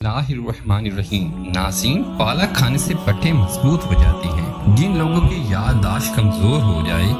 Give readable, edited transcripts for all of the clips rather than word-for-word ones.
اللہ الرحمن الرحیم۔ ناظرین، پالک کھانے سے پٹھے مضبوط ہو جاتے ہیں۔ جن لوگوں کی یادداشت کمزور ہو جائے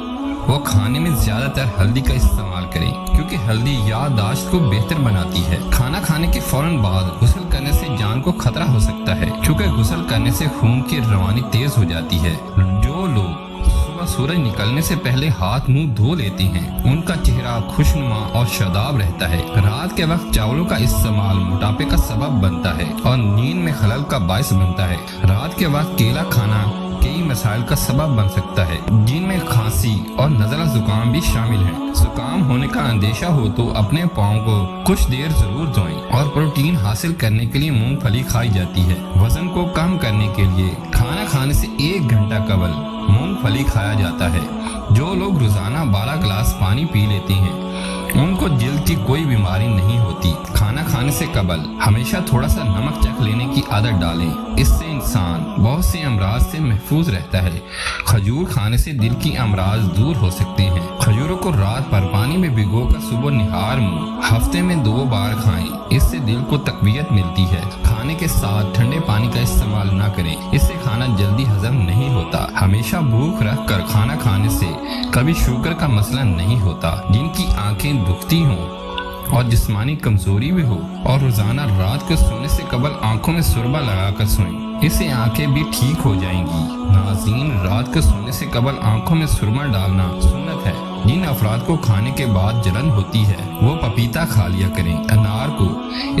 وہ کھانے میں زیادہ تر ہلدی کا استعمال کریں، کیونکہ ہلدی یادداشت کو بہتر بناتی ہے۔ کھانا کھانے کے فوراً بعد غسل کرنے سے جان کو خطرہ ہو سکتا ہے، کیونکہ غسل کرنے سے خون کی روانی تیز ہو جاتی ہے۔ جو لوگ صبح سورج نکلنے سے پہلے ہاتھ منہ دھو لیتے ہیں ان کا چہرہ خوشنما اور شاداب رہتا ہے۔ رات کے وقت چاولوں کا استعمال موٹاپے کا سبب بنتا ہے اور نیند میں خلل کا باعث بنتا ہے۔ رات کے وقت کیلا کھانا کئی مسائل کا سبب بن سکتا ہے، جن میں کھانسی اور نزلہ زکام بھی شامل ہیں۔ زکام ہونے کا اندیشہ ہو تو اپنے پاؤں کو کچھ دیر ضرور دھوئیں، اور پروٹین حاصل کرنے کے لیے مونگ پھلی کھائی جاتی ہے۔ وزن کو کم کرنے کے لیے کھانا کھانے سے 1 گھنٹہ قبل مونگ پھلی کھایا جاتا ہے۔ جو لوگ روزانہ 12 گلاس پانی پی لیتے ہیں ان کو جلد کی کوئی بیماری نہیں ہوتی۔ کھانا کھانے سے قبل ہمیشہ تھوڑا سا نمک چکھ لینے کی عادت ڈالیں، اس سے انسان بہت سے امراض سے محفوظ رہتا ہے۔ کھجور کھانے سے دل کی امراض دور ہو سکتے ہیں۔ کھجوروں کو رات بھر پانی میں بھگو کر صبح نہار منہ ہفتے میں 2 بار کھائیں، اس سے دل کو تقویت ملتی ہے۔ کھانے کے ساتھ ٹھنڈے پانی کا استعمال نہ کریں، اس سے کھانا جلدی ہضم نہیں ہوتا۔ ہمیشہ بھوک رکھ کر کھانا کھانے سے کبھی شوگر کا مسئلہ نہیں ہوتا۔ جن کی آنکھیں دکھتی ہوں اور جسمانی کمزوری بھی ہو اور روزانہ رات کو سونے سے قبل آنکھوں میں سرما لگا کر سوئیں، اس سے آنکھیں بھی ٹھیک ہو جائیں گی۔ ناظرین، رات کو سونے سے قبل آنکھوں میں سرما ڈالنا سنت ہے۔ جن افراد کو کھانے کے بعد جلن ہوتی ہے وہ پپیتا کھا لیا کریں۔ انار کو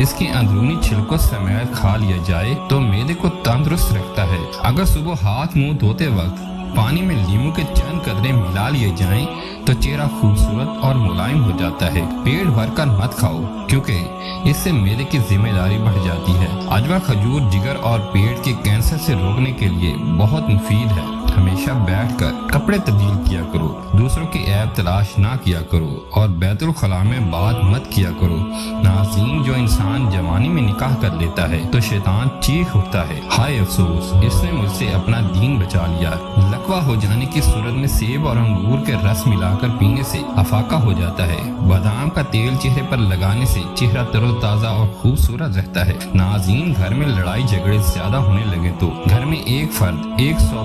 اس کے اندرونی چھلکوں سمیت کھا لیا جائے تو معدے کو تندرست رکھتا ہے۔ اگر صبح ہاتھ منہ دھوتے وقت پانی میں لیموں کے چند قطرے ملا لیے جائیں تو چہرہ خوبصورت اور ملائم ہو جاتا ہے۔ پیٹ بھر کر مت کھاؤ، کیونکہ اس سے معدے کی ذمہ داری بڑھ جاتی ہے۔ اجوا کھجور جگر اور پیٹ کے کینسر سے روکنے کے لیے بہت مفید ہے۔ ہمیشہ بیٹھ کر کپڑے تبدیل کیا کرو، دوسروں کی عیب تلاش نہ کیا کرو اور بیت الخلاء میں بات مت کیا کرو۔ ناظرین، جو انسان جوانی میں نکاح کر لیتا ہے تو شیطان چیخ اٹھتا ہے، ہائے افسوس، اس نے مجھ سے اپنا دین بچا لیا۔ لکوا ہو جانے کی صورت میں سیب اور انگور کے رس ملا کر پینے سے افاقہ ہو جاتا ہے۔ بادام کا تیل چہرے پر لگانے سے چہرہ تر و تازہ اور خوبصورت رہتا ہے۔ ناظرین، گھر میں لڑائی جھگڑے زیادہ ہونے لگے تو گھر میں ایک فرد 100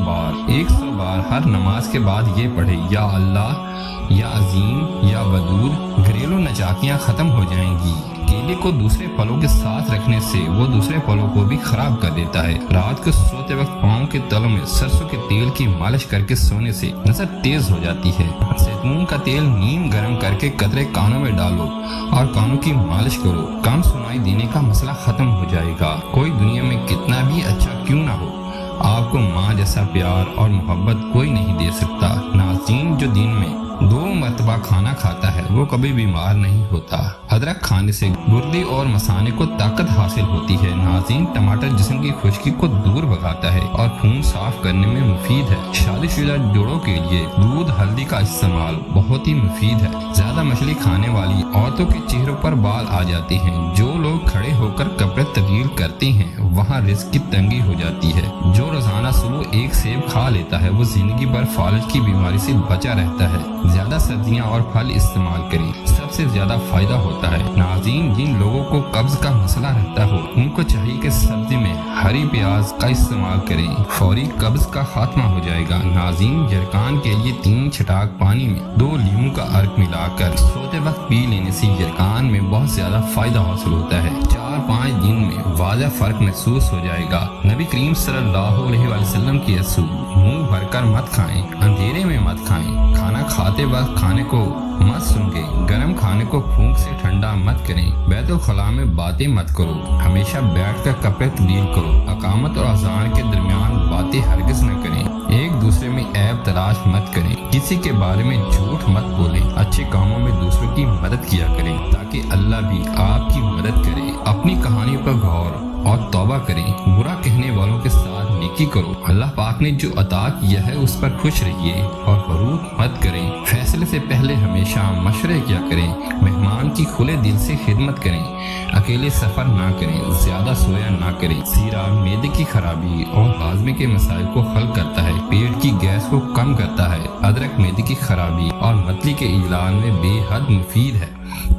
بار ہر نماز کے بعد یہ پڑھے، یا اللہ، یا عظیم، یا ودود۔ گھریلو نچاکیاں ختم ہو جائیں گی۔ کیلے کو دوسرے پھلوں کے ساتھ رکھنے سے وہ دوسرے پھلوں کو بھی خراب کر دیتا ہے۔ رات کو سوتے وقت پاؤں کے تلوں میں سرسوں کے تیل کی مالش کر کے سونے سے نظر تیز ہو جاتی ہے۔ زیتون کا تیل نیم گرم کر کے قطرے کانوں میں ڈالو اور کانوں کی مالش کرو، کم سنائی دینے کا مسئلہ ختم ہو جائے گا۔ کوئی دنیا میں کتنا بھی اچھا کیوں نہ ہو، آپ کو ماں جیسا پیار اور محبت کوئی نہیں دے سکتا۔ ناظرین، جو دن میں 2 مرتبہ کھانا کھاتا ہے وہ کبھی بیمار نہیں ہوتا۔ ادرک کھانے سے گردے اور مثانے کو طاقت حاصل ہوتی ہے۔ ناظرین، ٹماٹر جسم کی خشکی کو دور بھگاتا ہے اور خون صاف کرنے میں مفید ہے۔ شادی شدہ جوڑوں کے لیے دودھ ہلدی کا استعمال بہت ہی مفید ہے۔ زیادہ مچھلی کھانے والی عورتوں کے چہروں پر بال آ جاتے ہیں۔ جو لوگ کھڑے ہو کر کپڑے تبدیل کرتے ہیں وہاں رزق کی تنگی ہو جاتی ہے۔ جو روزانہ صبح 1 سیب کھا لیتا ہے وہ زندگی بھر فالج کی بیماری سے بچا رہتا ہے۔ زیادہ سبزیاں اور پھل استعمال کریں، سب سے زیادہ فائدہ ہوتا ہے۔ ناظرین، جن لوگوں کو قبض کا مسئلہ رہتا ہو ان کو چاہیے کہ سبزی میں ہری پیاز کا استعمال کریں، فوری قبض کا خاتمہ ہو جائے گا۔ ناظرین، جرکان کے لیے 3 چھٹاک پانی میں 2 لیموں کا عرق ملا کر سوتے وقت پی لینے سے جرکان میں بہت زیادہ فائدہ حاصل ہوتا ہے۔ 4-5 دن میں واضح فرق محسوس ہو جائے گا۔ نبی کریم صلی اللہ علیہ وسلم کی اصول، منہ بھر کر مت کھائیں، اندھیرے میں مت کھائیں، کھانا کھاتے وقت کھانے کو مت سونگھیں، گرم کھانے کو پھونک سے ٹھنڈا مت کریں، بیت الخلاء میں باتیں مت کرو، ہمیشہ بیٹھ کر کپڑے تبدیل کرو، اقامت اور اذان کے درمیان باتیں ہرگز نہ کریں، ایک دوسرے میں عیب تلاش مت کریں، کسی کے بارے میں جھوٹ مت بولیں، اچھے کاموں میں دوسروں کی مدد کیا کریں تاکہ اللہ بھی آپ کی مدد کرے۔ اپنی کہانی پر غور اور توبہ کریں، برا کہنے والوں کے ساتھ نیکی کرو۔ اللہ پاک نے جو عطا کیا ہے اس پر خوش رہیے اور غرور مت کریں۔ فیصلے سے پہلے ہمیشہ مشورے کیا کریں، مہمان کی کھلے دل سے خدمت کریں، اکیلے سفر نہ کریں، زیادہ سویا نہ کریں، زیرا معدے کی خرابی اور ہاضمے کے مسائل کو حل کرتا ہے، پیٹ کی گیس کو کم کرتا ہے۔ ادرک معدے کی خرابی اور متلی کے علاج میں بے حد مفید ہے۔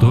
2